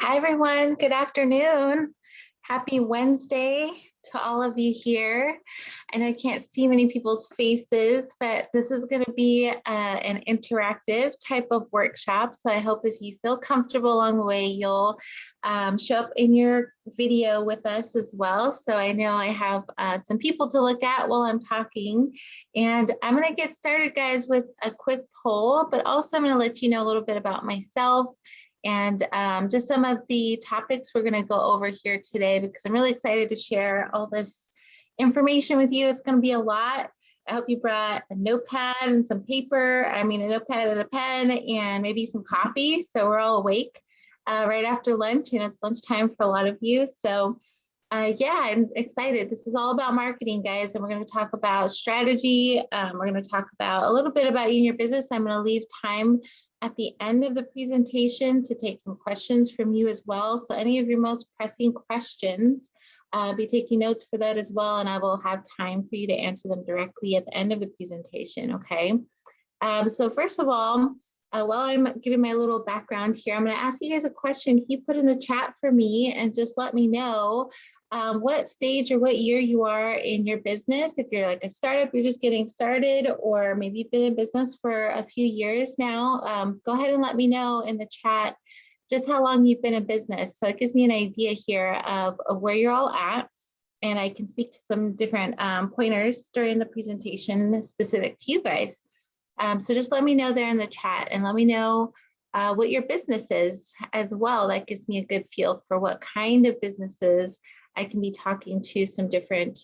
Hi, everyone. Good afternoon. Happy Wednesday to all of you here. And I can't see many people's faces, but this is going to be an interactive type of workshop. So I hope if you feel comfortable along the way, you'll show up in your video with us as well. So I know I have some people to look at while I'm talking. And I'm going to get started, guys, with a quick poll, but also I'm going to let you know a little bit about myself and just some of the topics we're going to go over here today, because I'm really excited to share all this information with you. It's going to be a lot. I hope you brought a notepad and some paper, a notepad and a pen, and maybe some coffee, so we're all awake right after lunch, and it's lunchtime for a lot of you. So yeah, I'm excited. This is all about marketing, guys, and we're going to talk about strategy. We're going to talk about a little bit about you and your business. I'm going to leave time at the end of the presentation to take some questions from you as well. So any of your most pressing questions, be taking notes for that as well, and I will have time for you to answer them directly at the end of the presentation, okay? So first of all, while I'm giving my little background here, I'm going to ask you guys a question. Can you put in the chat for me and just let me know what stage or what year you are in your business? If you're like a startup, you're just getting started, or maybe you've been in business for a few years now, go ahead and let me know in the chat just how long you've been in business. So it gives me an idea here of where you're all at, and I can speak to some different pointers during the presentation specific to you guys. So just let me know there in the chat, and let me know what your business is as well. That gives me a good feel for what kind of businesses I can be talking to, some different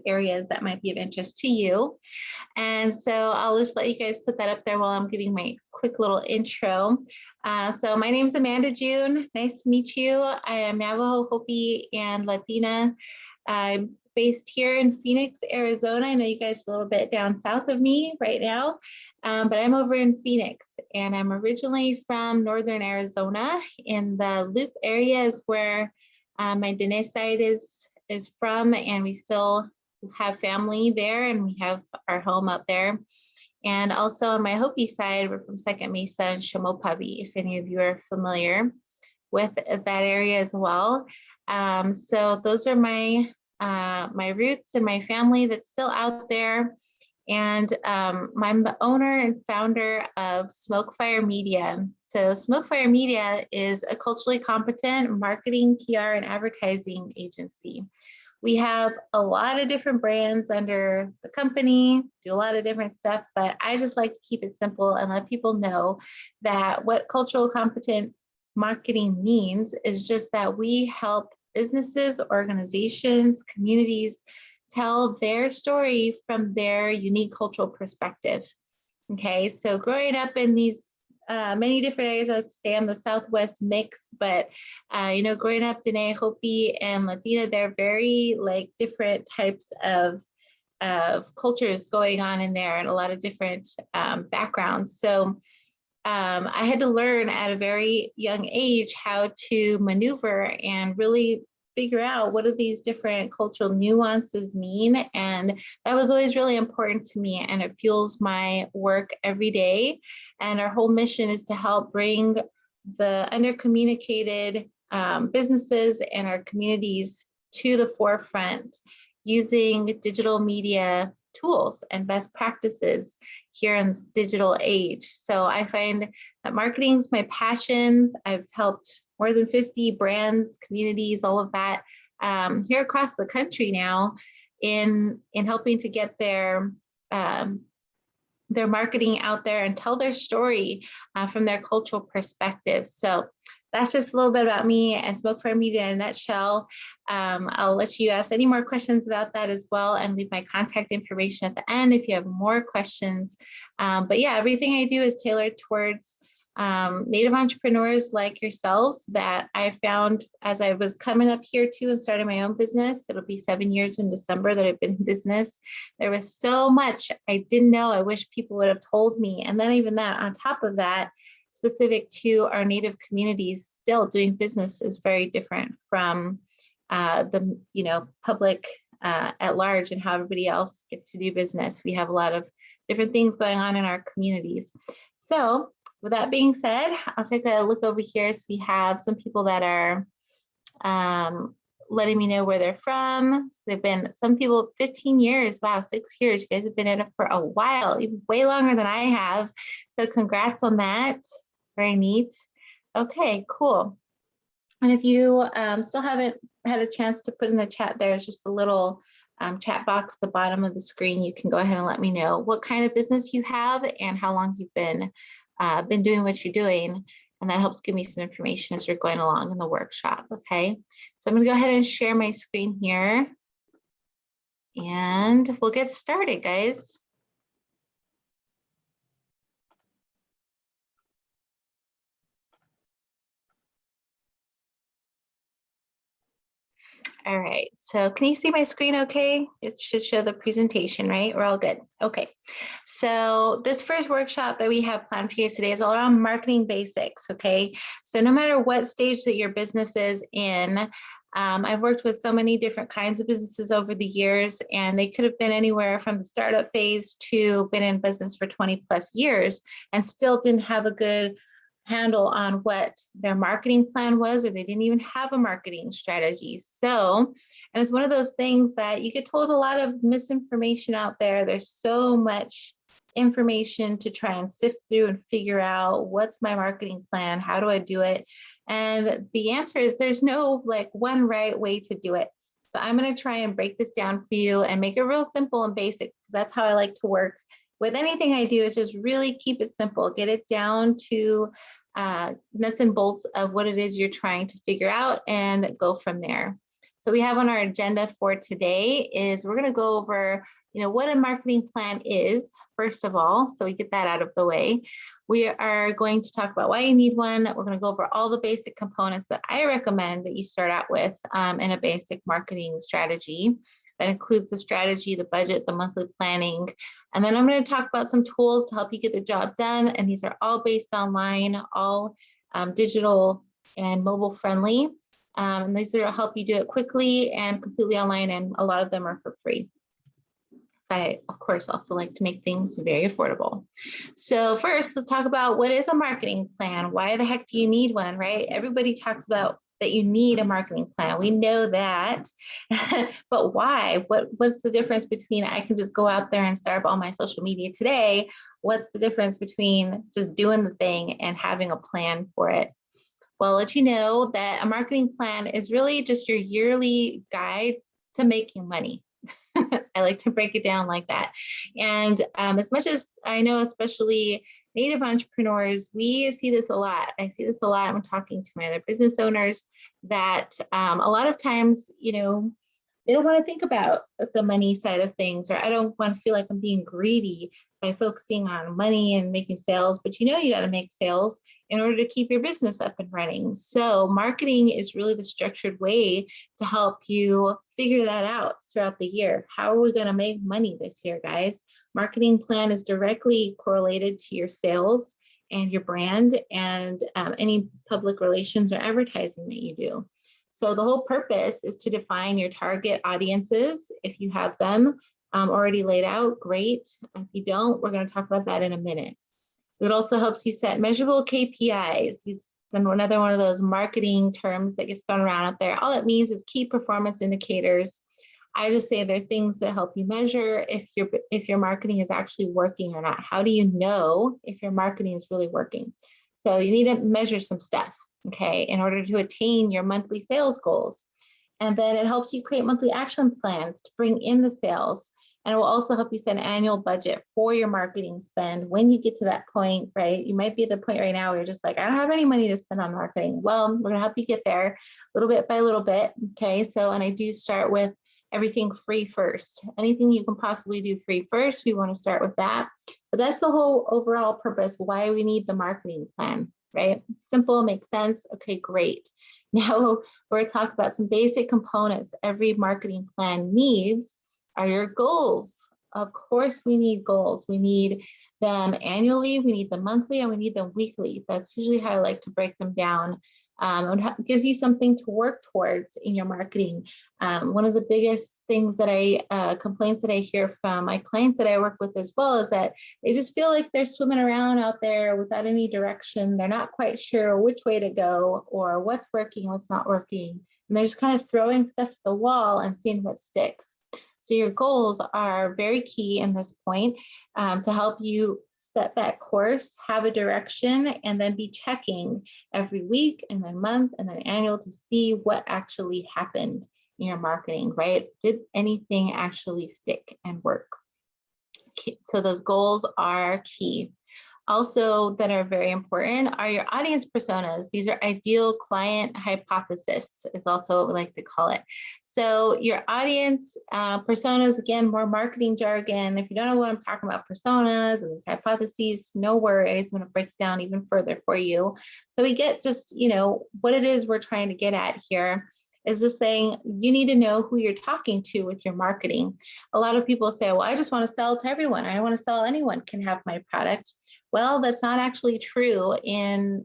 areas that might be of interest to you. And so I'll just let you guys put that up there while I'm giving my quick little intro. So my name is Amanda June. Nice to meet you. I am Navajo, Hopi, and Latina. I'm based here in Phoenix, Arizona. I know you guys are a little bit down south of me right now, but I'm over in Phoenix, and I'm originally from northern Arizona. In the Loop area is where my Dene side is from, and we still have family there, and we have our home out there. And also on my Hopi side, we're from Second Mesa and Shamopavi, if any of you are familiar with that area as well. So those are my roots and my family that's still out there. And I'm the owner and founder of SmokeFire Media. So SmokeFire Media is a culturally competent marketing, PR, and advertising agency. We have a lot of different brands under the company, do a lot of different stuff, but I just like to keep it simple and let people know that what cultural competent marketing means is just that we help businesses, organizations, communities tell their story from their unique cultural perspective. Okay, so growing up in these many different areas, I like to say I'm the Southwest mix, but growing up Dene, Hopi, and Latina, they're very different types of cultures going on in there, and a lot of different backgrounds. So I had to learn at a very young age how to maneuver and really figure out what do these different cultural nuances mean. And that was always really important to me, and it fuels my work every day. And our whole mission is to help bring the undercommunicated businesses and our communities to the forefront using digital media tools and best practices here in this digital age. So I find that marketing is my passion. I've helped more than 50 brands, communities, all of that here across the country now in helping to get their marketing out there and tell their story from their cultural perspective. So that's just a little bit about me and SmokeFire Media in a nutshell. I'll let you ask any more questions about that as well, and leave my contact information at the end if you have more questions. But yeah, everything I do is tailored towards Native entrepreneurs like yourselves that I found as I was coming up here too and starting my own business. It'll be 7 years in December that I've been in business. There was so much I didn't know. I wish people would have told me. And then even that, on top of that, specific to our Native communities, still doing business is very different from the public at large and how everybody else gets to do business. We have a lot of different things going on in our communities. So with that being said, I'll take a look over here. So we have some people that are letting me know where they're from. So they've been, some people 15 years, wow, 6 years. You guys have been in it for a while, even way longer than I have. So congrats on that. Very neat. Okay, cool. And if you still haven't had a chance to put in the chat, there's just a little chat box at the bottom of the screen. You can go ahead and let me know what kind of business you have and how long you've been doing what you're doing. And that helps give me some information as we're going along in the workshop, okay? So I'm gonna go ahead and share my screen here and we'll get started, guys. All right, so can you see my screen okay? It should show the presentation, right? We're all good. Okay, so this first workshop that we have planned for you today is all around marketing basics, okay? So no matter what stage that your business is in, I've worked with so many different kinds of businesses over the years, and they could have been anywhere from the startup phase to been in business for 20 plus years and still didn't have a good handle on what their marketing plan was, or they didn't even have a marketing strategy. So, and it's one of those things that you get told a lot of misinformation out there. There's so much information to try and sift through and figure out what's my marketing plan, how do I do it? And the answer is there's no like one right way to do it. So I'm going to try and break this down for you and make it real simple and basic, because that's how I like to work with anything I do, is just really keep it simple, get it down to nuts and bolts of what it is you're trying to figure out and go from there. So we have on our agenda for today is we're going to go over, what a marketing plan is, first of all, so we get that out of the way. We are going to talk about why you need one. We're going to go over all the basic components that I recommend that you start out with in a basic marketing strategy. That includes the strategy, the budget, the monthly planning. And then I'm going to talk about some tools to help you get the job done. And these are all based online, all digital and mobile friendly. And these will help you do it quickly and completely online. And a lot of them are for free. I, of course, also like to make things very affordable. So first, let's talk about what is a marketing plan? Why the heck do you need one, right? Everybody talks about that you need a marketing plan. We know that, but why? What's the difference between I can just go out there and start up all my social media today? What's the difference between just doing the thing and having a plan for it? Well, I'll let you know that a marketing plan is really just your yearly guide to making money. I like to break it down like that. And as much as I know, especially Native entrepreneurs, we see this a lot. I see this a lot when talking to my other business owners, that a lot of times, they don't want to think about the money side of things, or I don't want to feel like I'm being greedy by focusing on money and making sales, but you got to make sales in order to keep your business up and running. So marketing is really the structured way to help you figure that out throughout the year. How are we going to make money this year, guys? Marketing plan is directly correlated to your sales and your brand and any public relations or advertising that you do. So the whole purpose is to define your target audiences. If you have them already laid out, great. If you don't, we're going to talk about that in a minute. It also helps you set measurable KPIs. These another one of those marketing terms that gets thrown around out there. All it means is key performance indicators. I just say they're things that help you measure if your marketing is actually working or not. How do you know if your marketing is really working? So you need to measure some stuff, okay, in order to attain your monthly sales goals. And then it helps you create monthly action plans to bring in the sales. And it will also help you set an annual budget for your marketing spend when you get to that point, right? You might be at the point right now where you're just like, I don't have any money to spend on marketing. Well, we're gonna help you get there little bit by little bit, okay? So, and I do start with everything free first. Anything you can possibly do free first, we wanna start with that. But that's the whole overall purpose, why we need the marketing plan, right? Simple, makes sense, okay, great. Now we're gonna talk about some basic components every marketing plan needs. Are your goals. Of course, we need goals. We need them annually, we need them monthly, and we need them weekly. That's usually how I like to break them down It gives you something to work towards in your marketing. One of the biggest things that complaints that I hear from my clients that I work with as well is that they just feel like they're swimming around out there without any direction. They're not quite sure which way to go or what's working, what's not working. And they're just kind of throwing stuff at the wall and seeing what sticks. So your goals are very key in this point to help you set that course, have a direction, and then be checking every week and then month and then annual to see what actually happened in your marketing, right? Did anything actually stick and work? Okay, so those goals are key. Also that are very important are your audience personas. These are ideal client hypothesis is also what we like to call it. So your audience personas, again, more marketing jargon. If you don't know what I'm talking about, personas and these hypotheses, no worries, I'm going to break it down even further for you. So we get just, what it is we're trying to get at here is just saying you need to know who you're talking to with your marketing. A lot of people say, well, I just want to sell to everyone. I want to sell, anyone can have my product. Well, that's not actually true in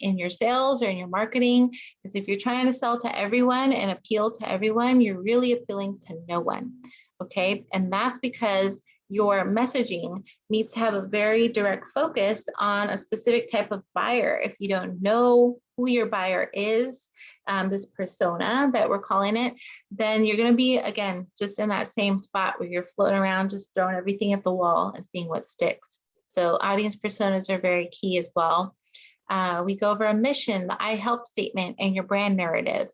your sales or in your marketing, because if you're trying to sell to everyone and appeal to everyone, you're really appealing to no one, okay? And that's because your messaging needs to have a very direct focus on a specific type of buyer. If you don't know who your buyer is, this persona that we're calling it, then you're going to be, again, just in that same spot where you're floating around, just throwing everything at the wall and seeing what sticks. So audience personas are very key as well. We go over a mission, the I help statement, and your brand narrative.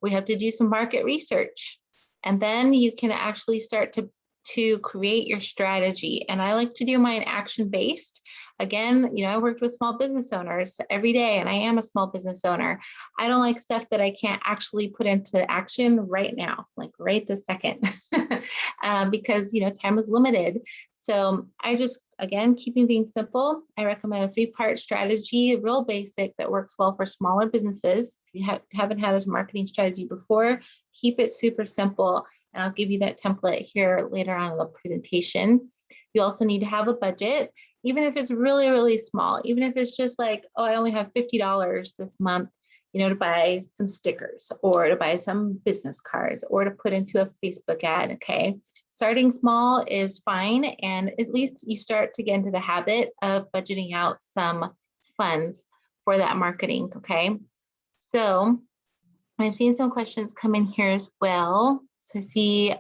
We have to do some market research, and then you can actually start to create your strategy. And I like to do mine action-based. Again, I worked with small business owners every day, and I am a small business owner. I don't like stuff that I can't actually put into action right now, like right this second, because time is limited. So I just, again, keeping things simple, I recommend a 3-part strategy, real basic, that works well for smaller businesses. If you haven't had a marketing strategy before, keep it super simple. And I'll give you that template here later on in the presentation. You also need to have a budget, even if it's really, really small, even if it's just like, oh, I only have $50 this month, to buy some stickers or to buy some business cards or to put into a Facebook ad, okay? Starting small is fine, and at least you start to get into the habit of budgeting out some funds for that marketing, okay? So I've seen some questions come in here as well. So I see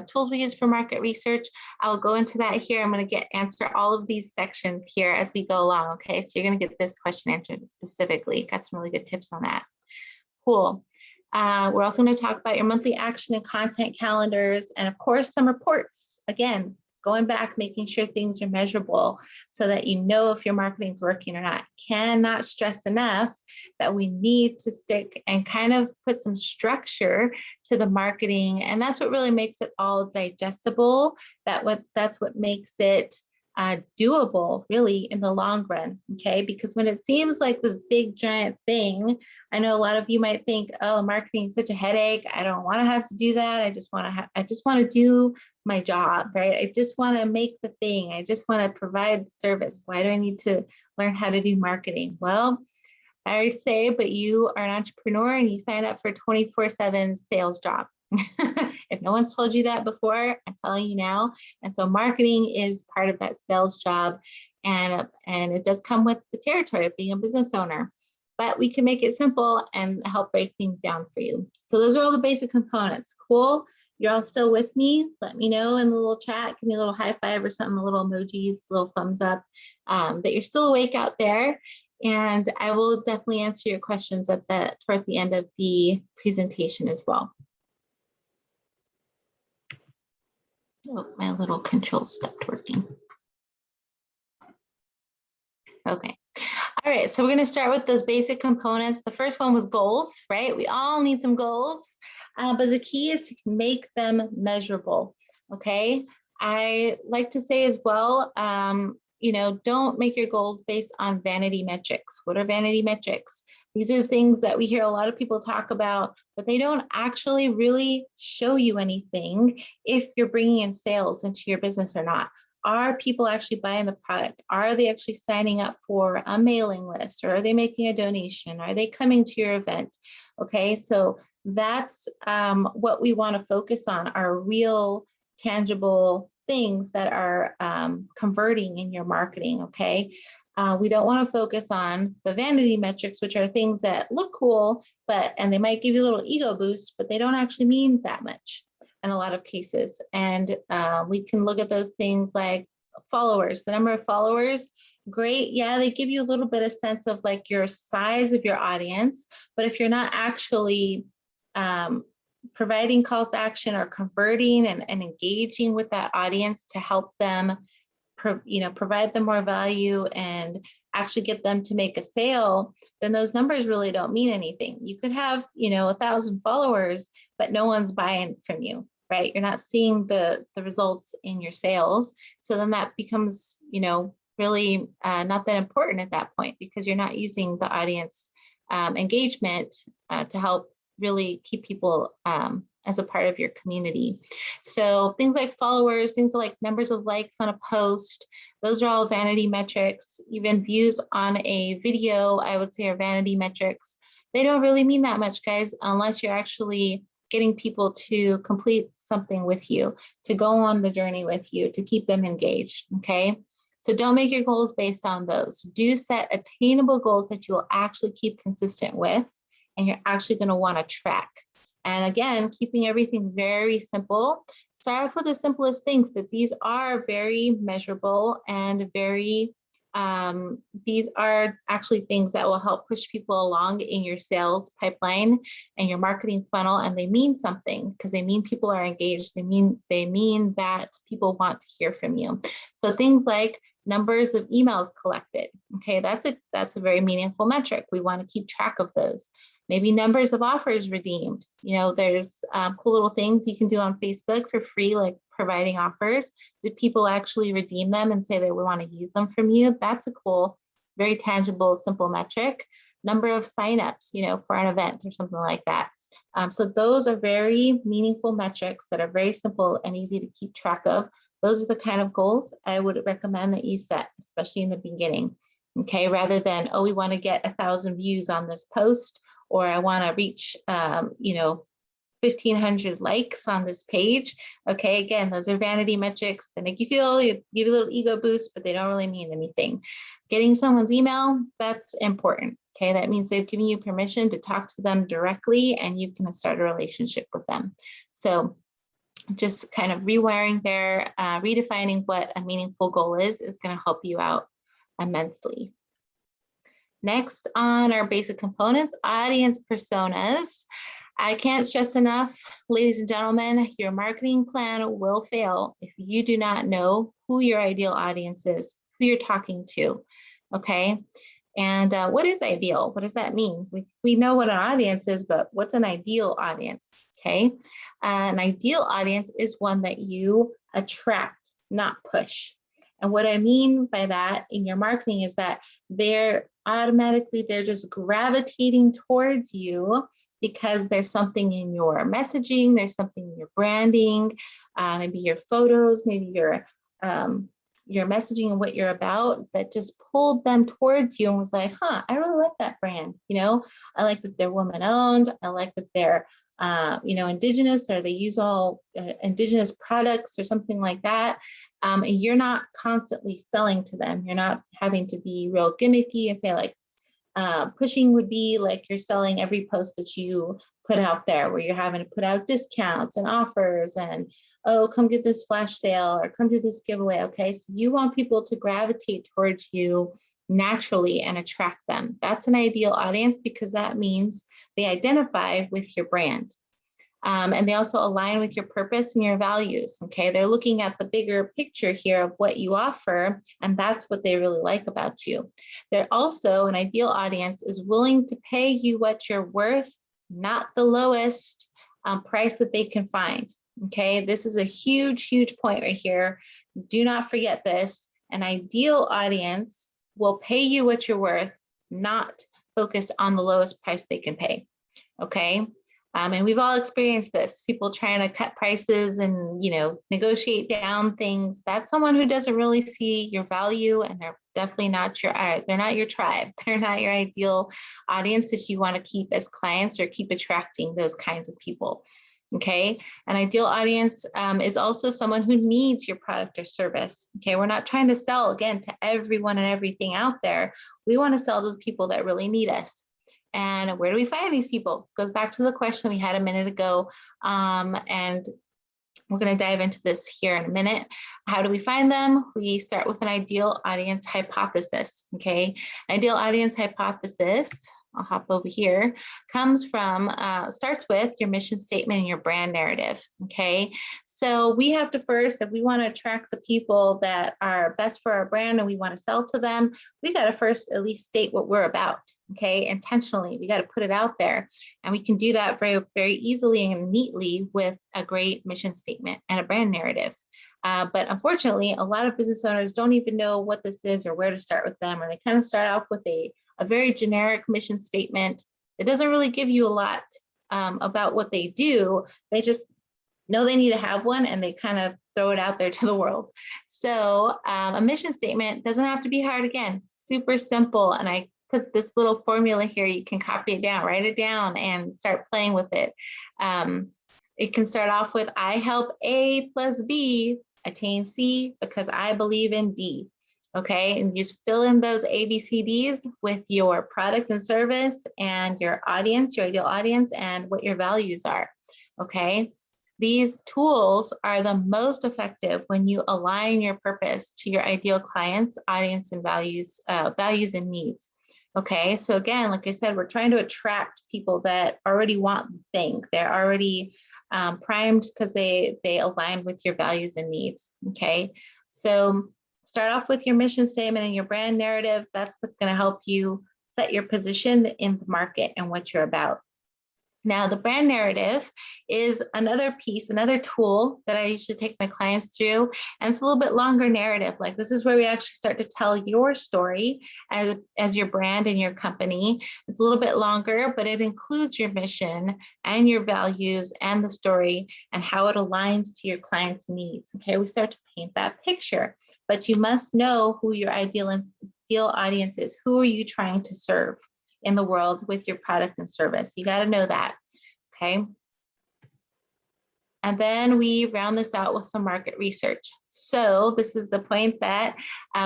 tools we use for market research. I will go into that here. I'm going to answer all of these sections here as we go along. Okay, so you're going to get this question answered specifically. Got some really good tips on that. Cool. We're also going to talk about your monthly action and content calendars, and of course, some reports. Again, going back, making sure things are measurable so that you know if your marketing is working or not. Cannot stress enough that we need to stick and kind of put some structure to the marketing. And that's what really makes it all digestible. That's what makes it doable really in the long run, okay? Because when it seems like this big giant thing, I know a lot of you might think, oh, marketing is such a headache. I don't want to have to do that. I just want to do my job, right? I just want to make the thing. I just want to provide the service. Why do I need to learn how to do marketing? Well, sorry to say, but you are an entrepreneur and you sign up for a 24/7 sales job. If no one's told you that before, I'm telling you now. And so marketing is part of that sales job, and it does come with the territory of being a business owner, but we can make it simple and help break things down for you. So those are all the basic components. Cool. You're all still with me? Let me know in the little chat. Give me a little high five or something, a little emojis, little thumbs up, that you're still awake out there. And I will definitely answer your questions towards the end of the presentation as well. Oh, my little control stopped working. Okay. All right, so we're going to start with those basic components. The first one was goals, right? We all need some goals, but the key is to make them measurable, okay? I like to say as well, don't make your goals based on vanity metrics. What are vanity metrics? These are the things that we hear a lot of people talk about, but they don't actually really show you anything if you're bringing in sales into your business or not. are people actually buying the product? Are they actually signing up for a mailing list, or are they making a donation? Are they coming to your event? Okay, so that's what we want to focus on, are real tangible things that are converting in your marketing. Okay, we don't want to focus on the vanity metrics, which are things that look cool, and they might give you a little ego boost, but they don't actually mean that much in a lot of cases. And we can look at those things like followers, the number of followers. Great, yeah, they give you a little bit of sense of like your size of your audience, but if you're not actually providing calls to action or converting and engaging with that audience to help them, provide them more value and actually get them to make a sale, then those numbers really don't mean anything. You could have, 1,000 followers, but no one's buying from you, right? You're not seeing the results in your sales. So then that becomes, really not that important at that point, because you're not using the audience engagement to help really keep people as a part of your community. So things like followers, things like numbers of likes on a post, those are all vanity metrics. Even views on a video, I would say, are vanity metrics. They don't really mean that much, guys, unless you're actually getting people to complete something with you, to go on the journey with you, to keep them engaged, okay? So don't make your goals based on those. Do set attainable goals that you will actually keep consistent with, and you're actually going to want to track. And again, keeping everything very simple. Start off with the simplest things, that these are very measurable and very, these are actually things that will help push people along in your sales pipeline and your marketing funnel. And they mean something, because they mean people are engaged. They mean that people want to hear from you. So things like numbers of emails collected. Okay, that's a very meaningful metric. We want to keep track of those. Maybe numbers of offers redeemed. There's cool little things you can do on Facebook for free, like providing offers. Did people actually redeem them and say that we want to use them from you? That's a cool, very tangible, simple metric. Number of signups, for an event or something like that. So those are very meaningful metrics that are very simple and easy to keep track of. Those are the kind of goals I would recommend that you set, especially in the beginning. Okay, rather than, oh, we want to get 1,000 views on this post, or I want to reach, 1,500 likes on this page. Okay, again, those are vanity metrics. They make you feel, give you a little ego boost, but they don't really mean anything. Getting someone's email, that's important. Okay, that means they've given you permission to talk to them directly, and you can start a relationship with them. So just kind of rewiring there, redefining what a meaningful goal is going to help you out immensely. Next on our basic components, audience personas. I can't stress enough, ladies and gentlemen, your marketing plan will fail if you do not know who your ideal audience is, who you're talking to, okay? And what is ideal? What does that mean? We know what an audience is, but what's an ideal audience, okay? An ideal audience is one that you attract, not push. And what I mean by that in your marketing is that they're just gravitating towards you because there's something in your messaging, there's something in your branding, maybe your photos, maybe your messaging and what you're about that just pulled them towards you and was like, I really like that brand. I like that they're woman owned. I like that they're indigenous, or they use all indigenous products or something like that. And you're not constantly selling to them. You're not having to be real gimmicky and say like, pushing would be like you're selling every post that you put out there, where you're having to put out discounts and offers and, oh, come get this flash sale or come do this giveaway. Okay, so you want people to gravitate towards you naturally and attract them. That's an ideal audience, because that means they identify with your brand. And they also align with your purpose and your values. Okay, they're looking at the bigger picture here of what you offer, and that's what they really like about you. They're also, an ideal audience is willing to pay you what you're worth, not the lowest price that they can find. Okay, this is a huge point right here. Do not forget this. An ideal audience will pay you what you're worth, not focus on the lowest price they can pay. Okay. And we've all experienced this, people trying to cut prices and, negotiate down things. That's someone who doesn't really see your value, and they're definitely not they're not your tribe. They're not your ideal audience that you want to keep as clients or keep attracting those kinds of people. Okay. An ideal audience is also someone who needs your product or service. Okay. We're not trying to sell, again, to everyone and everything out there. We want to sell to the people that really need us. And where do we find these people? This goes back to the question we had a minute ago. And we're going to dive into this here in a minute. How do we find them? We start with an ideal audience hypothesis. Okay. Ideal audience hypothesis, I'll hop over here, starts with your mission statement and your brand narrative. Okay. So we have to first, if we want to attract the people that are best for our brand and we want to sell to them, we got to first at least state what we're about. Okay. Intentionally, we got to put it out there. And we can do that very, very easily and neatly with a great mission statement and a brand narrative. But unfortunately, a lot of business owners don't even know what this is or where to start with them, or they kind of start off with a very generic mission statement. It doesn't really give you a lot about what they do. They just know they need to have one, and they kind of throw it out there to the world. So a mission statement doesn't have to be hard. Again, super simple. And I put this little formula here. You can copy it down, write it down, and start playing with it. It can start off with, I help A plus B attain C because I believe in D. Okay, and you just fill in those ABCDs with your product and service and your audience, your ideal audience, and what your values are. Okay, these tools are the most effective when you align your purpose to your ideal clients, audience, and values and needs. Okay, so again, like I said, we're trying to attract people that already want the thing. They're already primed because they align with your values and needs. Okay, so start off with your mission statement and your brand narrative. That's what's going to help you set your position in the market and what you're about. Now, the brand narrative is another piece, another tool that I usually take my clients through. And it's a little bit longer narrative. Like, this is where we actually start to tell your story as your brand and your company. It's a little bit longer, but it includes your mission and your values and the story and how it aligns to your client's needs. Okay, we start to paint that picture, but you must know who your ideal audience is. Who are you trying to serve in the world with your product and service? You got to know that. Okay. And then we round this out with some market research. So this is the point that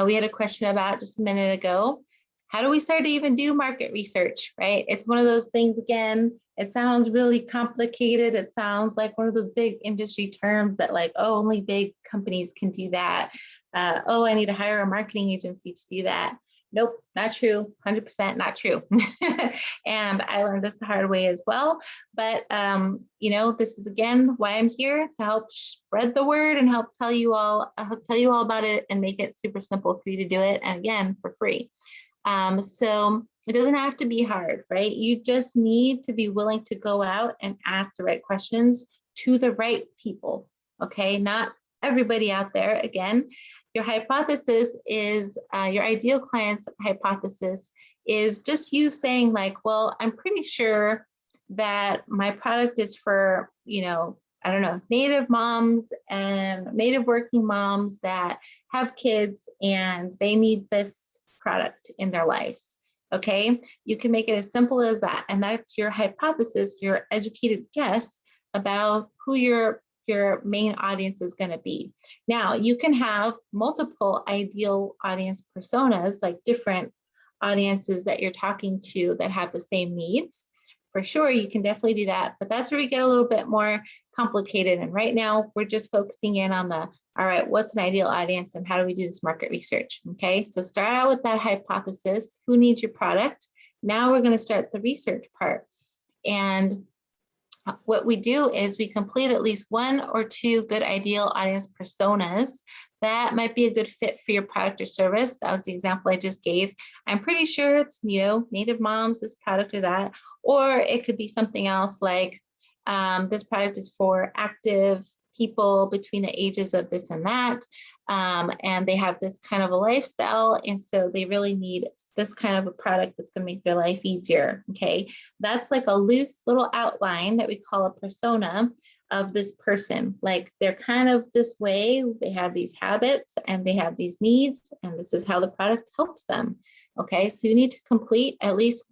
we had a question about just a minute ago. How do we start to even do market research, right? It's one of those things, again, it sounds really complicated. It sounds like one of those big industry terms that, like, oh, only big companies can do that. Oh, I need to hire a marketing agency to do that. Nope, not true. 100% not true. And I learned this the hard way as well. But, this is, again, why I'm here, to help spread the word and help tell you all about it and make it super simple for you to do it. And again, for free. So it doesn't have to be hard, right? You just need to be willing to go out and ask the right questions to the right people. Okay, not everybody out there. Again, your hypothesis is, your ideal client's hypothesis is just you saying, like, well, I'm pretty sure that my product is for, Native moms and Native working moms that have kids and they need this product in their lives. Okay, you can make it as simple as that. And that's your hypothesis, your educated guess about who your main audience is going to be. Now, you can have multiple ideal audience personas, like different audiences that you're talking to that have the same needs. For sure, you can definitely do that, but that's where we get a little bit more complicated. And right now, we're just focusing in on all right, what's an ideal audience and how do we do this market research? Okay, so start out with that hypothesis. Who needs your product? Now we're going to start the research part. And what we do is we complete at least one or two good ideal audience personas that might be a good fit for your product or service. That was the example I just gave. I'm pretty sure it's, Native moms, this product or that, or it could be something else like this product is for active people between the ages of this and that, and they have this kind of a lifestyle, and so they really need this kind of a product that's going to make their life easier. Okay, that's like a loose little outline that we call a persona of this person. Like they're kind of this way, they have these habits and they have these needs, and this is how the product helps them. Okay, so you need to complete at least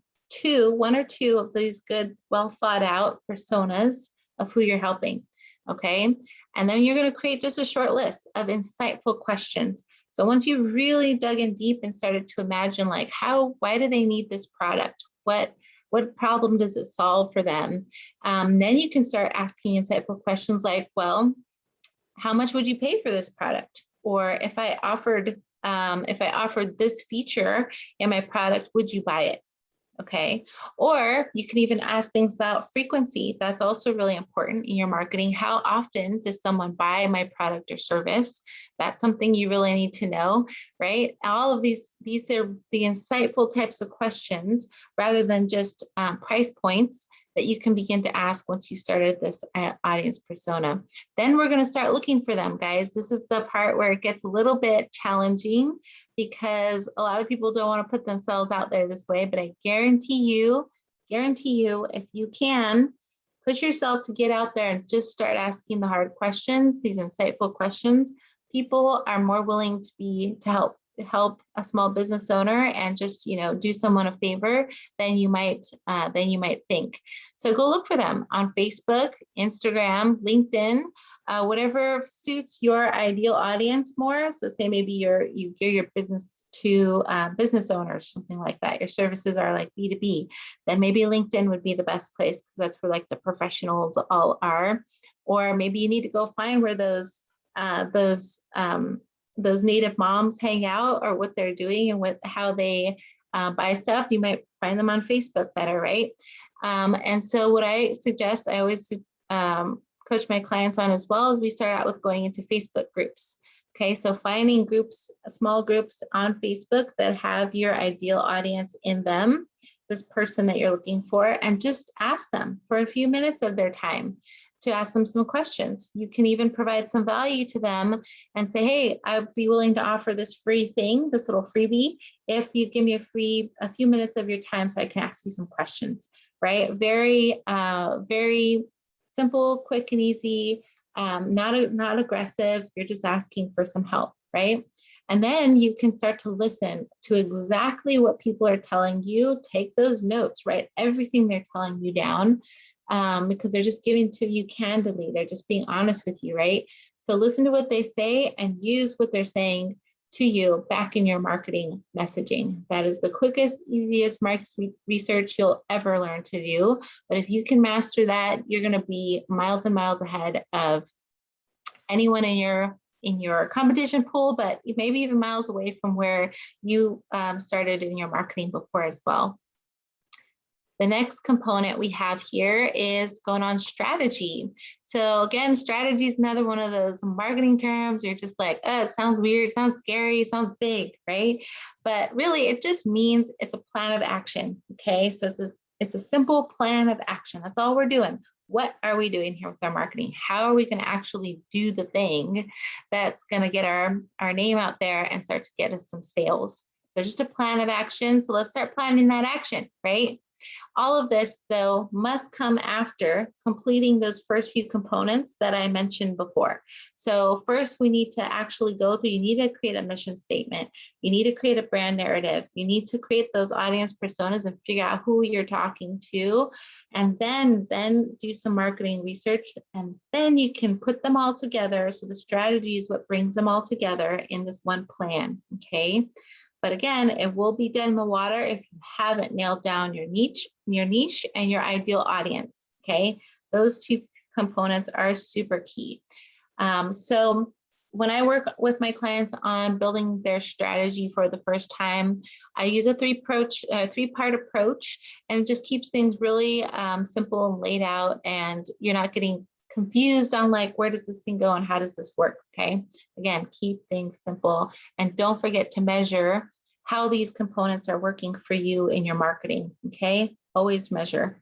one or two of these good, well thought out personas of who you're helping. Okay, and then you're going to create just a short list of insightful questions. So once you've really dug in deep and started to imagine like why do they need this product? What problem does it solve for them? Then you can start asking insightful questions like, well, how much would you pay for this product? Or if I offered this feature in my product, would you buy it? Okay. Or you can even ask things about frequency. That's also really important in your marketing. How often does someone buy my product or service? That's something you really need to know, right? All of these are the insightful types of questions rather than just price points that you can begin to ask once you started this audience persona. Then we're going to start looking for them, guys. This is the part where it gets a little bit challenging because a lot of people don't want to put themselves out there this way, but I guarantee you, if you can push yourself to get out there and just start asking the hard questions, these insightful questions, people are more willing to help a small business owner and just, do someone a favor than you might think. So go look for them on Facebook, Instagram, LinkedIn, whatever suits your ideal audience more. So say maybe you gear your business to business owners, something like that. Your services are like B2B, then maybe LinkedIn would be the best place because that's where like the professionals all are. Or maybe you need to go find where those native moms hang out or what they're doing and how they buy stuff. You might find them on Facebook better, right? And so what I suggest, I always coach my clients on as well, is we start out with going into Facebook groups. Okay, so finding groups, small groups on Facebook that have your ideal audience in them, this person that you're looking for, and just ask them for a few minutes of their time to ask them some questions. You can even provide some value to them and say, hey, I'd be willing to offer this free thing, this little freebie, if you give me a few minutes of your time so I can ask you some questions, right? Very, very simple, quick and easy, not aggressive. You're just asking for some help, right? And then you can start to listen to exactly what people are telling you. Take those notes, write everything they're telling you down. Because they're just giving to you candidly. They're just being honest with you, right? So listen to what they say and use what they're saying to you back in your marketing messaging. That is the quickest, easiest market research you'll ever learn to do. But if you can master that, you're going to be miles and miles ahead of anyone in your competition pool, but maybe even miles away from where you started in your marketing before as well. The next component we have here is going on strategy. So again, strategy is another one of those marketing terms. You're just like, oh, it sounds weird, sounds scary, sounds big, right? But really, it just means it's a plan of action. Okay, so it's a simple plan of action. That's all we're doing. What are we doing here with our marketing? How are we going to actually do the thing that's going to get our name out there and start to get us some sales? So just a plan of action. So let's start planning that action, right? All of this, though, must come after completing those first few components that I mentioned before. So first, we need to actually go through, you need to create a mission statement. You need to create a brand narrative. You need to create those audience personas and figure out who you're talking to, and then do some marketing research, and then you can put them all together. So the strategy is what brings them all together in this one plan, okay? But again, it will be dead in the water if you haven't nailed down your niche and your ideal audience, okay? Those two components are super key. So when I work with my clients on building their strategy for the first time, I use a three-part approach, and it just keeps things really simple and laid out, and you're not getting confused on like, where does this thing go and how does this work, okay? Again, keep things simple, and don't forget to measure how these components are working for you in your marketing, okay? Always measure.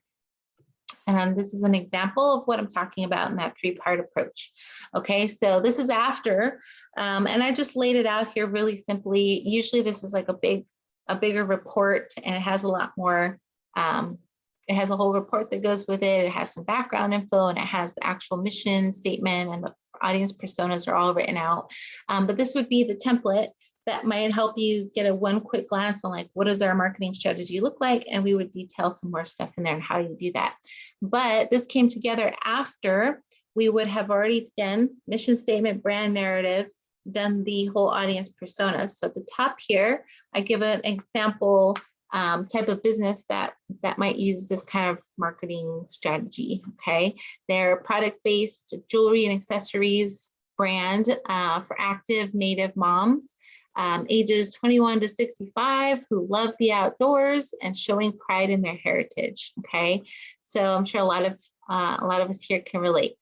And this is an example of what I'm talking about in that 3-part approach. Okay, so this is after, and I just laid it out here really simply. Usually this is like a bigger report, and it has a lot more, it has a whole report that goes with it. It has some background info, and it has the actual mission statement, and the audience personas are all written out. But this would be the template that might help you get a one quick glance on like, what does our marketing strategy look like? And we would detail some more stuff in there and how you do that. But this came together after we would have already done mission statement, brand narrative, done the whole audience personas. So at the top here, I give an example type of business that might use this kind of marketing strategy. Okay, they're product-based jewelry and accessories brand for active Native moms, ages 21 to 65, who love the outdoors and showing pride in their heritage. Okay, so I'm sure a lot of us here can relate.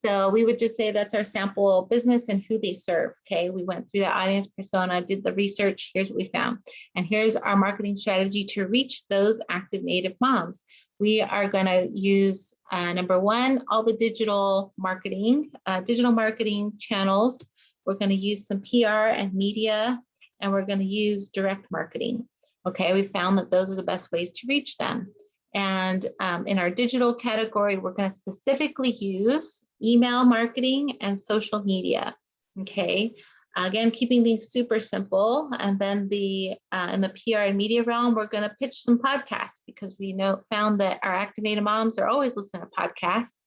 So we would just say that's our sample business and who they serve. Okay, we went through the audience persona, did the research. Here's what we found, and here's our marketing strategy to reach those active Native moms. We are going to use number one, all the digital marketing channels. We're going to use some PR and media, and we're going to use direct marketing. Okay, we found that those are the best ways to reach them. And in our digital category, we're going to specifically use email marketing and social media. Okay, again, keeping things super simple. And then in the PR and media realm, we're going to pitch some podcasts, because we found that our activated moms are always listening to podcasts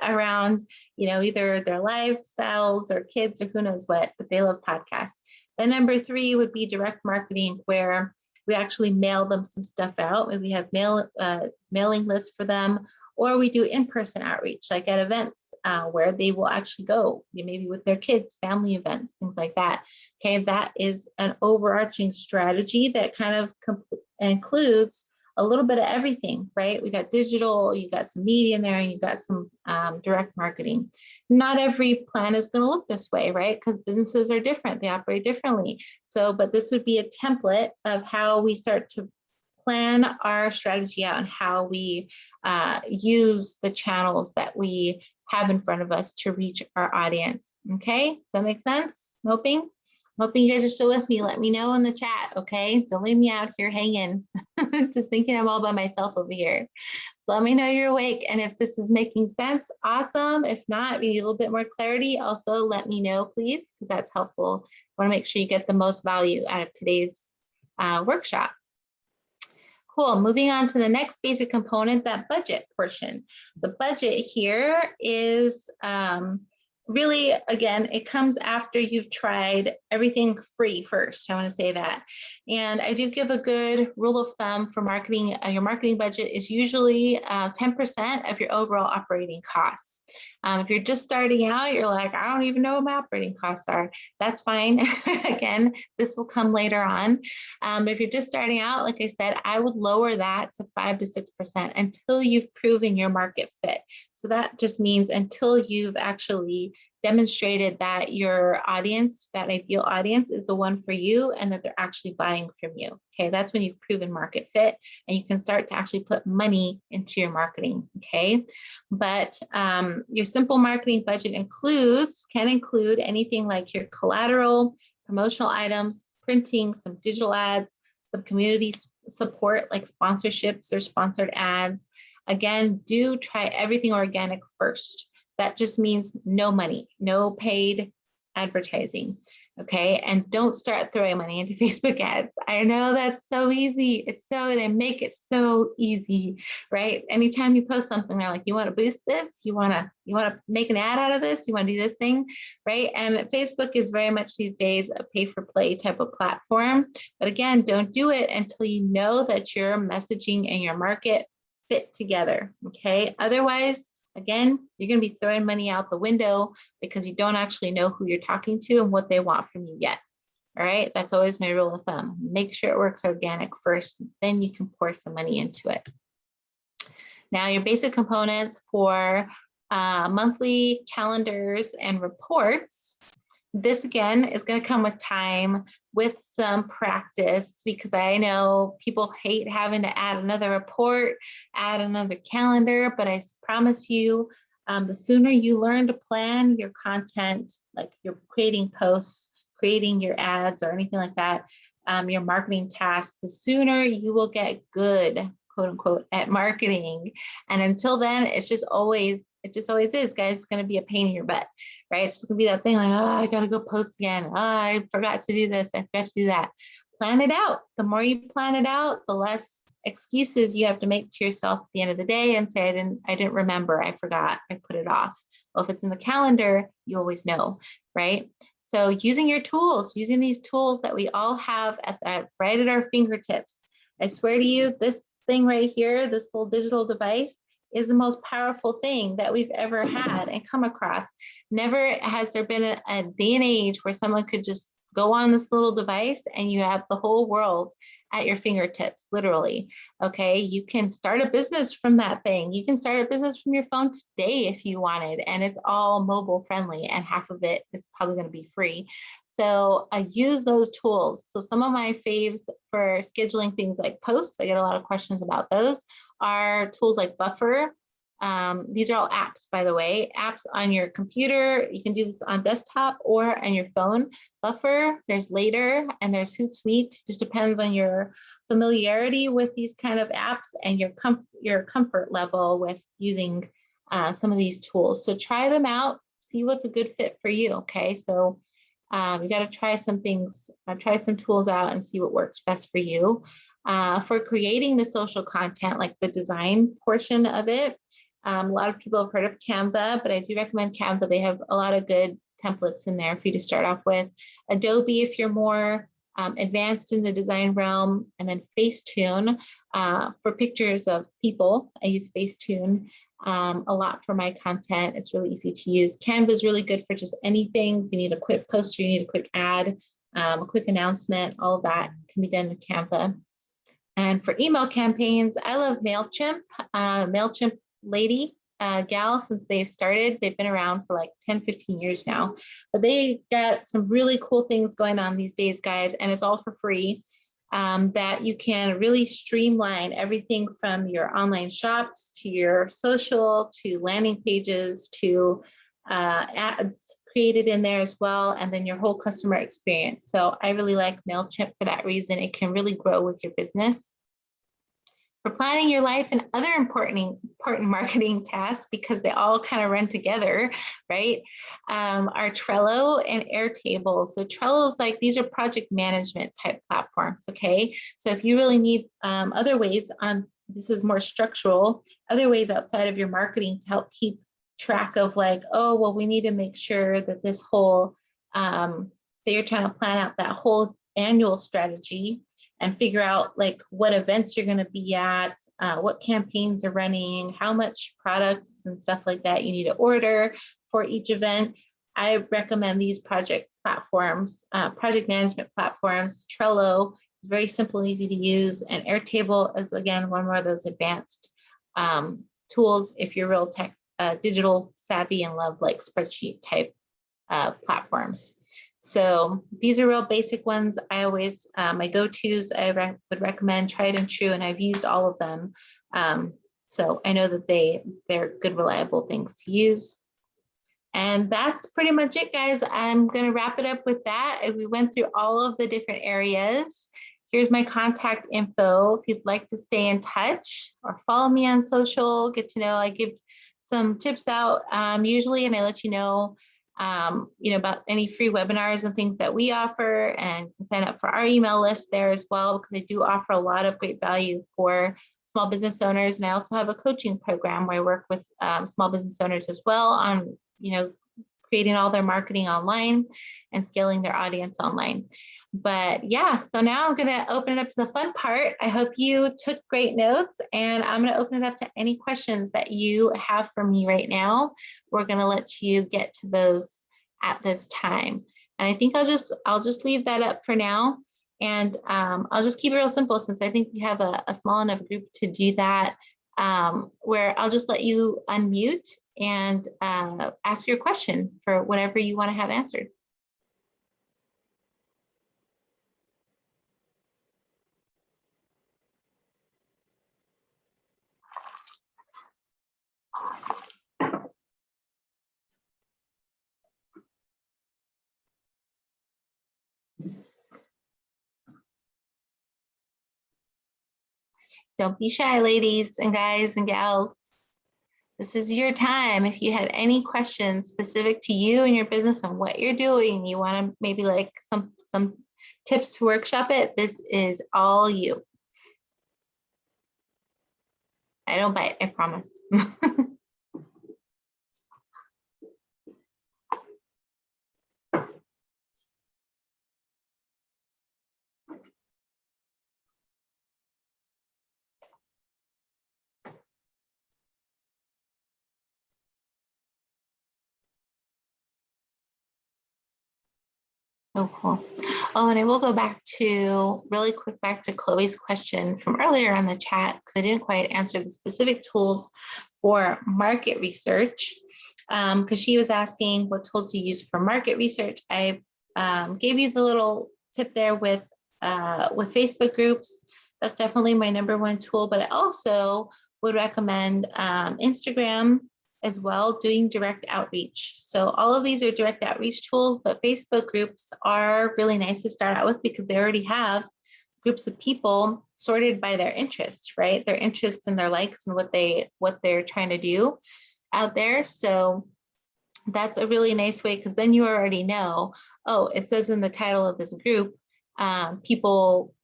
around, either their lifestyles or kids or who knows what, but they love podcasts. Then number 3 would be direct marketing, where we actually mail them some stuff out, and we have mailing lists for them, or we do in-person outreach, like at events where they will actually go, maybe with their kids, family events, things like that. Okay, that is an overarching strategy that kind of includes a little bit of everything, right? We got digital, you got some media in there, and you got some direct marketing. Not every plan is going to look this way, right? Because businesses are different, they operate differently. So, but this would be a template of how we start to plan our strategy out and how we use the channels that we have in front of us to reach our audience. Okay, does that make sense? Hoping you guys are still with me. Let me know in the chat, okay? Don't leave me out here hanging, just thinking I'm all by myself over here. Let me know you're awake, and if this is making sense, awesome. If not, we need a little bit more clarity, also let me know, please, because that's helpful. I want to make sure you get the most value out of today's workshop. Cool, moving on to the next basic component, that budget portion. The budget here is really, again, it comes after you've tried everything free first. I want to say that. And I do give a good rule of thumb for marketing. Your marketing budget is usually 10% of your overall operating costs. If you're just starting out, you're like, I don't even know what my operating costs are. That's fine. Again, this will come later on. If you're just starting out, like I said, I would lower that to 5 to 6% until you've proven your market fit. So that just means until you've actually demonstrated that your audience, that ideal audience, is the one for you and that they're actually buying from you. Okay, that's when you've proven market fit and you can start to actually put money into your marketing. Okay, but your simple marketing budget can include anything like your collateral, promotional items, printing, some digital ads, some community support like sponsorships or sponsored ads. Again, do try everything organic first. That just means no money, no paid advertising, okay? And don't start throwing money into Facebook ads. I know that's so easy. They make it so easy, right? Anytime you post something, they're like, you want to boost this? You want to make an ad out of this? You want to do this thing, right? And Facebook is very much these days a pay-for-play type of platform. But again, don't do it until you know that your messaging and your market fit together, okay? Otherwise, again, you're going to be throwing money out the window because you don't actually know who you're talking to and what they want from you yet. All right, that's always my rule of thumb. Make sure it works organic first, then you can pour some money into it. Now, your basic components for monthly calendars and reports this again is going to come with time, with some practice, because I know people hate having to add another report, add another calendar, but I promise you, the sooner you learn to plan your content, like you're creating posts, creating your ads or anything like that, your marketing tasks, the sooner you will get good, quote unquote, at marketing. And until then, it just always is, guys. It's going to be a pain in your butt, right? It's going to be that thing like, oh, I got to go post again. Oh, I forgot to do this. I forgot to do that. Plan it out. The more you plan it out, the less excuses you have to make to yourself at the end of the day and say, I didn't remember, I forgot, I put it off. Well, if it's in the calendar, you always know, right? So using your tools, using these tools that we all have right at our fingertips. I swear to you, this thing right here, this little digital device, is the most powerful thing that we've ever had and come across. Never has there been a day and age where someone could just go on this little device and you have the whole world at your fingertips, literally. Okay, you can start a business from that thing. You can start a business from your phone today if you wanted, and it's all mobile friendly, and half of it is probably going to be free. So I use those tools. So some of my faves for scheduling things like posts, I get a lot of questions about those, are tools like Buffer. These are all apps, by the way, apps on your computer. You can do this on desktop or on your phone. Buffer, there's Later, and there's Hootsuite. Just depends on your familiarity with these kind of apps and your comfort level with using some of these tools. So try them out, see what's a good fit for you. Okay, so you got to try some things, try some tools out and see what works best for you. For creating the social content, like the design portion of it, a lot of people have heard of Canva, but I do recommend Canva. They have a lot of good templates in there for you to start off with. Adobe, if you're more advanced in the design realm, and then Facetune for pictures of people. I use Facetune a lot for my content. It's really easy to use. Canva is really good for just anything. You need a quick post, you need a quick ad, a quick announcement, all of that can be done with Canva. And for email campaigns, I love MailChimp. MailChimp lady, gal, since they've started, they've been around for like 10, 15 years now, but they got some really cool things going on these days, guys, and it's all for free, that you can really streamline everything from your online shops to your social, to landing pages, to ads created in there as well, and then your whole customer experience. So I really like MailChimp for that reason. It can really grow with your business. For planning your life and other important marketing tasks, because they all kind of run together, right? Are Trello and Airtable. So Trello is like, these are project management type platforms, okay? So if you really need other ways this is more structural, other ways outside of your marketing to help keep track of like, oh, well, we need to make sure that this whole, say you're trying to plan out that whole annual strategy and figure out like what events you're going to be at, what campaigns are running, how much products and stuff like that you need to order for each event. I recommend these project platforms, project management platforms. Trello is very simple and easy to use, and Airtable is, again, one more of those advanced tools if you're real tech, digital savvy and love like spreadsheet type platforms. So these are real basic ones. I always, my go-tos, I would recommend tried and true, and I've used all of them. So I know that they're good, reliable things to use. And that's pretty much it, guys. I'm going to wrap it up with that. We went through all of the different areas. Here's my contact info. If you'd like to stay in touch or follow me on social, get to know, I give some tips out usually, and I let you know about any free webinars and things that we offer, and sign up for our email list there as well, because I do offer a lot of great value for small business owners. And I also have a coaching program where I work with small business owners as well on, creating all their marketing online and scaling their audience online. But yeah, so now I'm going to open it up to the fun part. I hope you took great notes, and I'm going to open it up to any questions that you have for me right now. We're going to let you get to those at this time. And I think I'll just leave that up for now. And I'll just keep it real simple, since I think we have a small enough group to do that, where I'll just let you unmute and ask your question for whatever you want to have answered. Don't be shy, ladies and guys and gals. This is your time. If you had any questions specific to you and your business and what you're doing, you want to maybe like some tips to workshop it, this is all you. I don't bite, I promise. Oh, cool. Oh, and I will go back to really quick back to Chloe's question from earlier on the chat because I didn't quite answer the specific tools for market research because she was asking what tools to use for market research. I gave you the little tip there with Facebook groups. That's definitely my #1 tool, but I also would recommend Instagram as well, doing direct outreach. So all of these are direct outreach tools, but Facebook groups are really nice to start out with because they already have groups of people sorted by their interests, right? Their interests and their likes and what they're trying to do out there. So that's a really nice way because then you already know, oh, it says in the title of this group, people,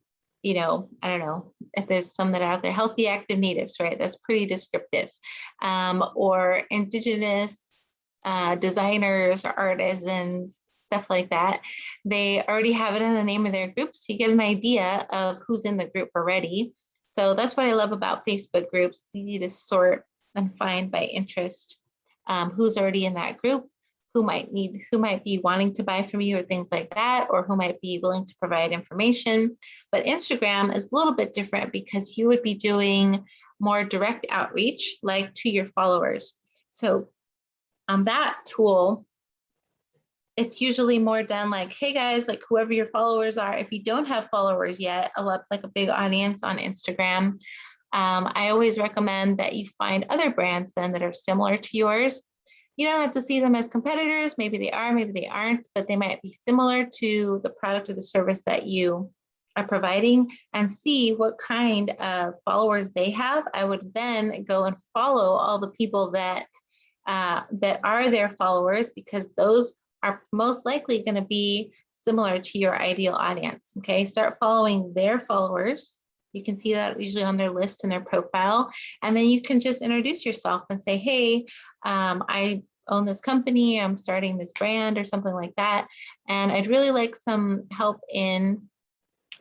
you know, I don't know if there's some that are out there, healthy active natives, right? That's pretty descriptive. Or indigenous designers or artisans, stuff like that. They already have it in the name of their group, so you get an idea of who's in the group already. So that's what I love about Facebook groups. It's easy to sort and find by interest who's already in that group, who might be wanting to buy from you or things like that, or who might be willing to provide information. But Instagram is a little bit different because you would be doing more direct outreach, like to your followers. So on that tool, it's usually more done like, hey guys, like whoever your followers are, if you don't have followers yet, like a big audience on Instagram, I always recommend that you find other brands then that are similar to yours. You don't have to see them as competitors. Maybe they are, maybe they aren't, but they might be similar to the product or the service that you are providing and see what kind of followers they have. I would then go and follow all the people that are their followers because those are most likely going to be similar to your ideal audience. Okay, start following their followers. You can see that usually on their list and their profile. And then you can just introduce yourself and say, hey, I own this company, I'm starting this brand or something like that. And I'd really like some help in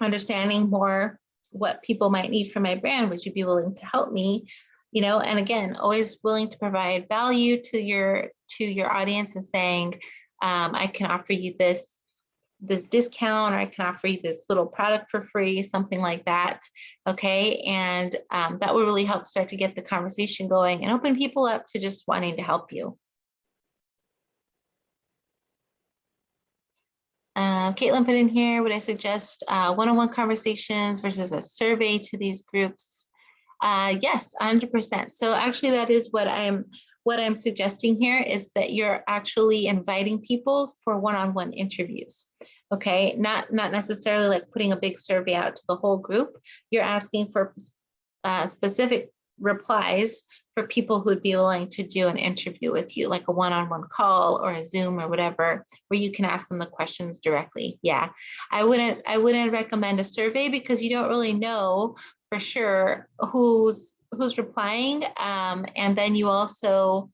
understanding more what people might need from my brand. Would you be willing to help me? You know, and again, always willing to provide value to your audience and saying, I can offer you this discount, or I can offer you this little product for free, something like that. Okay, and that will really help start to get the conversation going and open people up to just wanting to help you. Caitlin put in here, would I suggest one-on-one conversations versus a survey to these groups? Yes, 100%. So actually that is what I'm suggesting here is that you're actually inviting people for one-on-one interviews. Okay, not necessarily like putting a big survey out to the whole group. You're asking for specific replies for people who'd be willing to do an interview with you, like a one-on-one call or a Zoom or whatever, where you can ask them the questions directly. Yeah, I wouldn't recommend a survey because you don't really know for sure who's replying, and then you also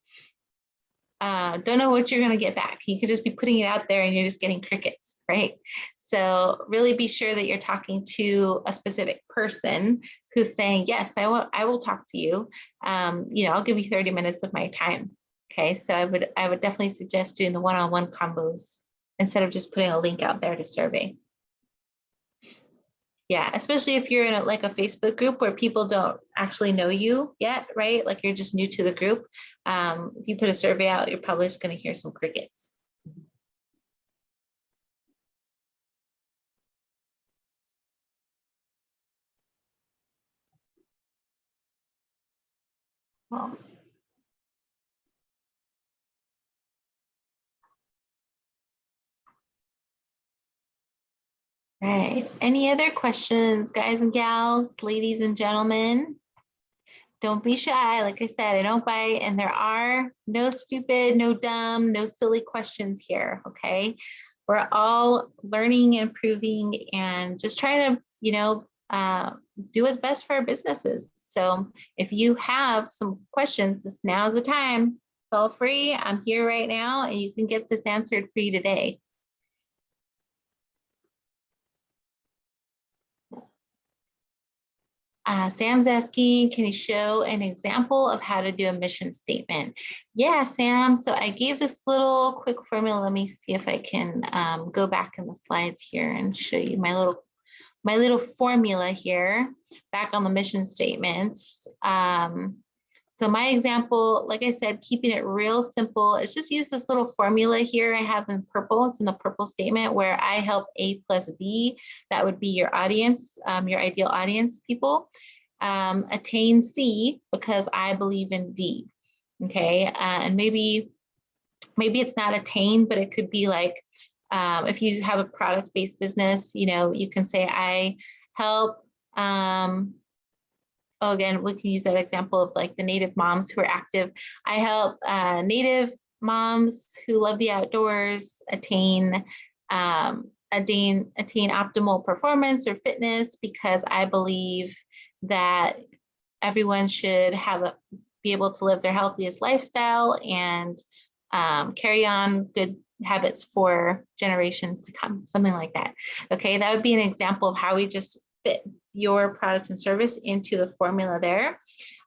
don't know what you're going to get back. You could just be putting it out there and you're just getting crickets, right? So really be sure that you're talking to a specific person who's saying, yes, I will talk to you. You know, I'll give you 30 minutes of my time. Okay, so I would definitely suggest doing the one-on-one combos instead of just putting a link out there to survey. Yeah, especially if you're in like a Facebook group where people don't actually know you yet, right? Like you're just new to the group. If you put a survey out, you're probably just going to hear some crickets. Well, right. Any other questions, guys and gals, ladies and gentlemen? Don't be shy. Like I said, I don't bite, and there are no stupid, no dumb, no silly questions here. Okay. We're all learning, improving, and just trying to, do what's best for our businesses. So if you have some questions, now's the time. Feel free. I'm here right now, and you can get this answered for you today. Sam's asking, can you show an example of how to do a mission statement? Yeah, Sam. So I gave this little quick formula. Let me see if I can go back in the slides here and show you my little formula here back on the mission statements. So my example, like I said, keeping it real simple, is just use this little formula here I have in purple. It's in the purple statement where I help A plus B, that would be your audience, your ideal audience people, attain C because I believe in D. Okay, and maybe it's not attain, but it could be like, if you have a product-based business, you can say I help, again, we can use that example of like the Native moms who are active. I help Native moms who love the outdoors attain optimal performance or fitness because I believe that everyone should be able to live their healthiest lifestyle and carry on good habits for generations to come, something like that. Okay, that would be an example of how we just fit your product and service into the formula there.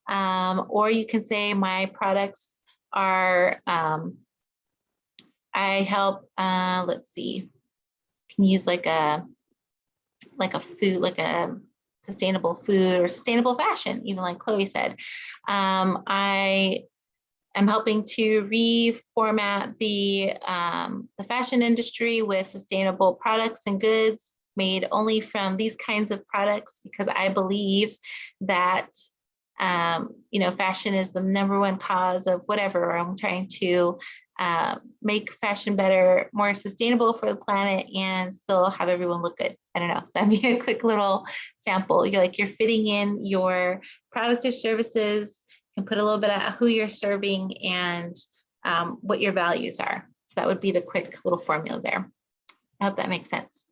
Or you can say my products are, I help, let's see, can use like a food, like a sustainable food or sustainable fashion, even like Chloe said. I am helping to reformat the fashion industry with sustainable products and goods made only from these kinds of products because I believe that fashion is the #1 cause of whatever. I'm trying to make fashion better, more sustainable for the planet, and still have everyone look good. I don't know. That'd be a quick little sample. You're fitting in your product or services, and put a little bit of who you're serving and what your values are. So that would be the quick little formula there. I hope that makes sense.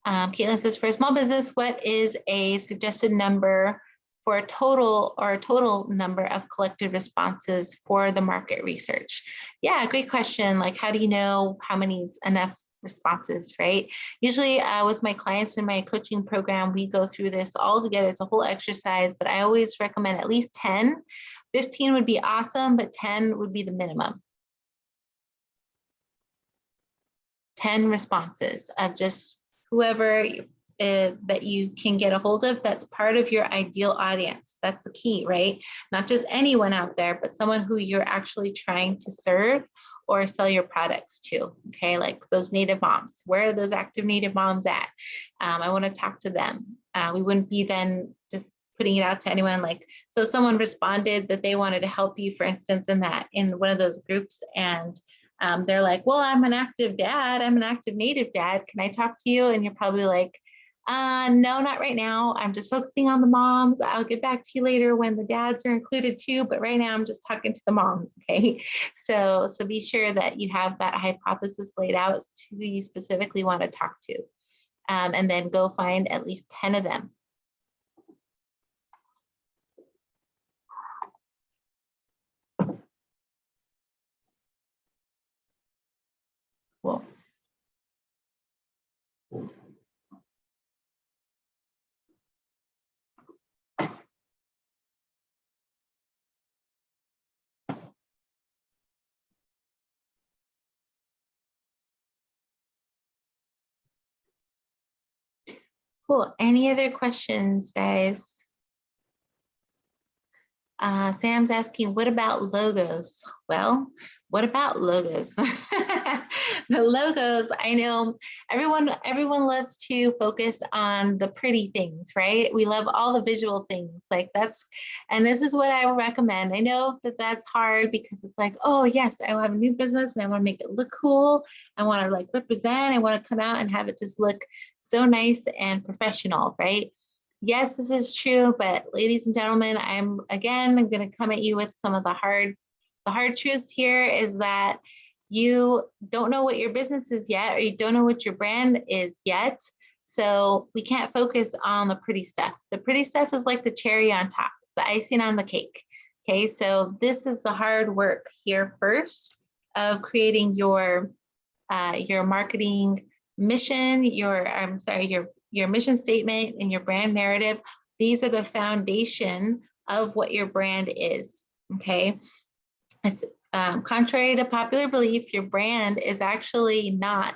Caitlin says, for a small business, what is a suggested number for a total number of collected responses for the market research? Yeah, great question. Like, how do you know how many is enough responses, right? Usually with my clients in my coaching program, we go through this all together. It's a whole exercise, but I always recommend at least 10. 15 would be awesome, but 10 would be the minimum. 10 responses of just whoever that you can get a hold of that's part of your ideal audience. That's the key, right? Not just anyone out there, but someone who you're actually trying to serve or sell your products to. Okay, like those Native moms. Where are those active Native moms at? I want to talk to them. We wouldn't be then just putting it out to anyone. Like, so if someone responded that they wanted to help you, for instance, in one of those groups, and they're like, well, I'm an active dad. I'm an active Native dad. Can I talk to you? And you're probably like, no, not right now. I'm just focusing on the moms. I'll get back to you later when the dads are included too. But right now I'm just talking to the moms. Okay. So be sure that you have that hypothesis laid out as to who you specifically want to talk to. And then go find at least 10 of them. Cool. Cool. Any other questions, guys? Sam's asking, what about logos? Well, what about logos? The logos, I know everyone loves to focus on the pretty things, right? We love all the visual things like and this is what I would recommend. I know that that's hard because it's like, oh yes, I have a new business and I want to make it look cool. I want to like represent, I want to come out and have it just look so nice and professional, right? Yes, this is true, but ladies and gentlemen, I'm going to come at you with some of the hard truths here is that you don't know what your business is yet, or you don't know what your brand is yet. So we can't focus on the pretty stuff. The pretty stuff is like the cherry on top, it's the icing on the cake. Okay, so this is the hard work here first of creating your marketing mission, your mission statement and your brand narrative. These are the foundation of what your brand is, okay? Contrary to popular belief, your brand is actually not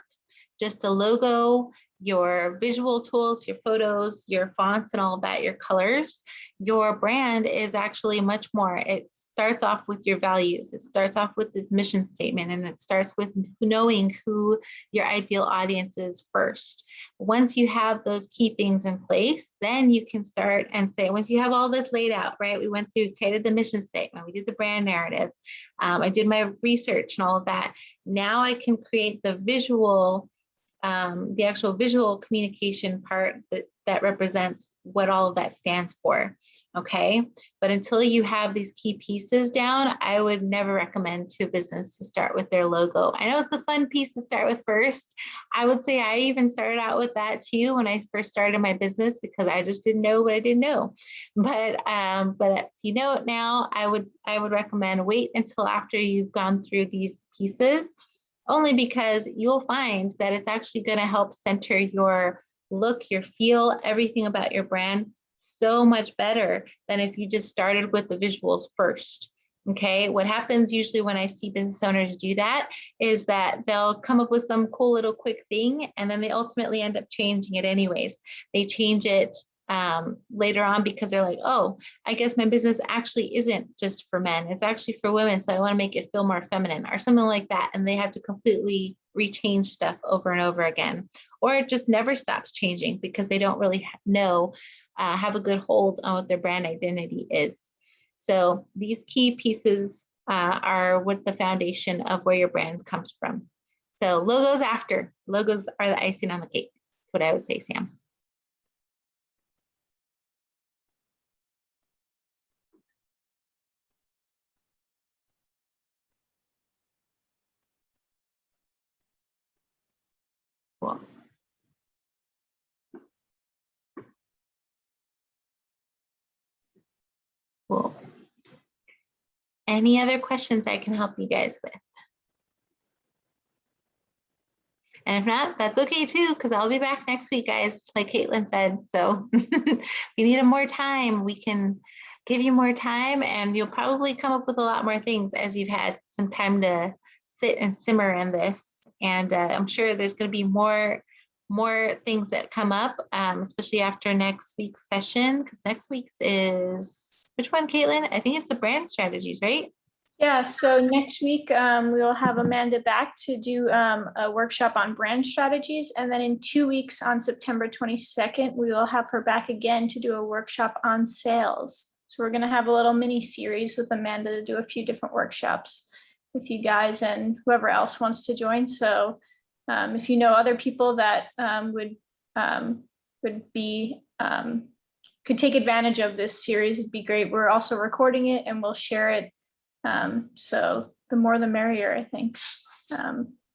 just a logo, your visual tools, your photos, your fonts and all of that, your colors. Your brand is actually much more. It starts off with your values. It starts off with this mission statement, and it starts with knowing who your ideal audience is first. Once you have those key things in place, then you can start and say, once you have all this laid out, right? We went through, created the mission statement, we did the brand narrative, I did my research and all of that. Now I can create the visual, the actual visual communication part that represents what all of that stands for, okay? But until you have these key pieces down, I would never recommend to a business to start with their logo. I know it's the fun piece to start with first. I would say I even started out with that too when I first started my business because I just didn't know what I didn't know. But if you know it now, I would recommend wait until after you've gone through these pieces, only because you'll find that it's actually going to help center your look, your feel, everything about your brand so much better than if you just started with the visuals first. Okay, what happens usually when I see business owners do that is that they'll come up with some cool little quick thing and then they ultimately end up changing it anyways. They change it later on because they're like, oh, I guess my business actually isn't just for men, it's actually for women, so I want to make it feel more feminine or something like that, and they have to completely rechange stuff over and over again, or it just never stops changing because they don't really know, have a good hold on what their brand identity is. So these key pieces are what the foundation of where your brand comes from. So logos after, logos are the icing on the cake. That's what I would say, Sam. Cool. Cool. Any other questions I can help you guys with? And if not, that's okay too, because I'll be back next week, guys, like Caitlin said. So if you need more time, we can give you more time, and you'll probably come up with a lot more things as you've had some time to sit and simmer in this. And I'm sure there's going to be more things that come up, especially after next week's session, because next week's is, which one, Caitlin? I think it's the brand strategies, right? Yeah, so next week we will have Amanda back to do a workshop on brand strategies. And then in 2 weeks on September 22nd, we will have her back again to do a workshop on sales. So we're going to have a little mini series with Amanda to do a few different workshops with you guys and whoever else wants to join. So if you know other people that could take advantage of this series, it'd be great. We're also recording it and we'll share it. So the more the merrier, I think,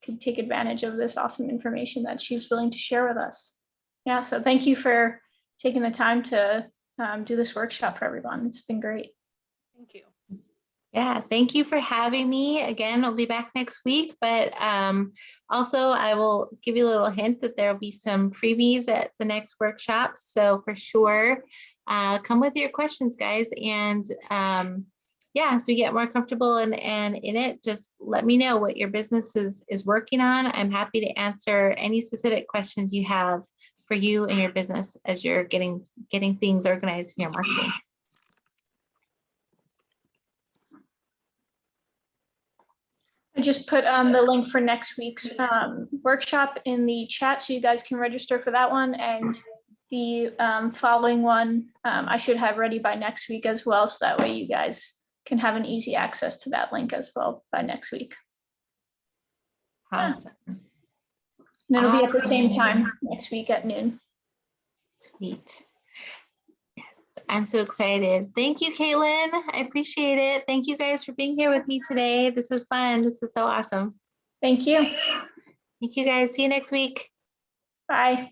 could take advantage of this awesome information that she's willing to share with us. Yeah, so thank you for taking the time to do this workshop for everyone. It's been great. Thank you. Yeah, thank you for having me. Again, I'll be back next week, but also I will give you a little hint that there will be some freebies at the next workshop. So for sure, come with your questions, guys. And yeah, as we get more comfortable and in it, just let me know what your business is working on. I'm happy to answer any specific questions you have for you and your business as you're getting things organized in your marketing. I just put the link for next week's workshop in the chat, so you guys can register for that one. And the following one, I should have ready by next week as well. So that way you guys can have an easy access to that link as well by next week. Awesome. And it'll be at the same Awesome. time next week at noon. Sweet. Yes, I'm so excited. Thank you, Caitlin. I appreciate it. Thank you guys for being here with me today. This was fun. This is so awesome. Thank you. Thank you guys. See you next week. Bye.